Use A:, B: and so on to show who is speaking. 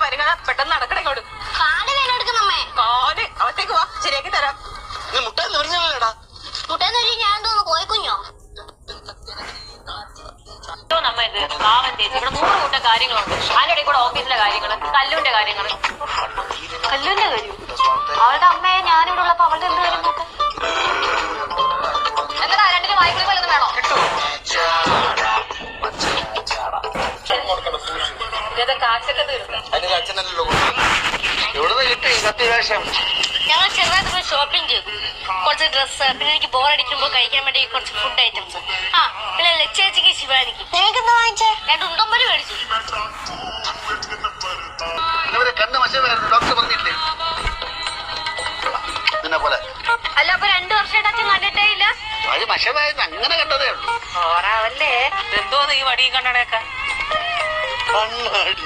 A: പരിഗണന പെട്ടെന്ന് നടക്കണേ ഇങ്ങോട്ട്.
B: കാല് വേനെടുക്കുന്നമ്മേ.
A: കാല് അവത്തേക്ക് വാ, ശരിയാക്കി തരാം.
C: മുട്ടേന്ന് പറഞ്ഞാടാ.
B: മുട്ടേന്ന് ഞാൻ തോന്നുന്നു കോഴിക്കുഞ്ഞോ.
D: നമ്മ ഇത് പാവം ചേച്ചി, ഇവിടെ 100 കൂട്ടം കാര്യങ്ങളുണ്ട്. അതിനിടയിൽ കൂടെ ഓഫീസിലെ കാര്യങ്ങള്, കല്ലുവിന്റെ കാര്യങ്ങള്. കല്ലുവിന്റെ കാര്യം അവളുടെ അമ്മയെ ഞാനിവിടെ ഉള്ളപ്പോ അവളുടെ എന്ത് കാര്യം നോക്കാം. എന്താ രണ്ടിന് വായ്പ വല്ലതും വേണോ? കാശൊക്കെ തീർന്നു.
C: എവിടുന്ന് കിട്ടി സത്യവേഷം?
B: ഞങ്ങൾ ചെറുതായിട്ട് ഷോപ്പിംഗ് ചെയ്തു. കുറച്ച് ഡ്രസ്സ്, പിന്നെ എനിക്ക് ബോറടിക്കുമ്പോൾ കഴിക്കാൻ വേണ്ടി കുറച്ച് ഫുഡ് ഐറ്റംസ്. ആ പിന്നെ ലക്ഷേച്ചിക്ക് ശിവാനിക്ക്. നിങ്ങൾക്ക് എന്താ വാങ്ങിച്ചേ? 2 ഉണ്ടമ്പര് മേടിച്ചു.
C: കണ്ണ് മശമായിരുന്നു, ഡോക്ടർ പറഞ്ഞില്ലേ? നിന്നെ പോലെ
D: അല്ല, അപ്പൊ 2 വർഷമായിട്ട് അച്ഛൻ കണ്ടിട്ടേ ഇല്ല.
C: അത് മശമായിരുന്നു, അങ്ങനെ കണ്ടതേ ഉള്ളൂ.
D: ഓറാവല്ലേ.
A: എന്തോന്ന് ഈ വടിയും കണ്ണടയൊക്കെ?
C: കണ്ണാടി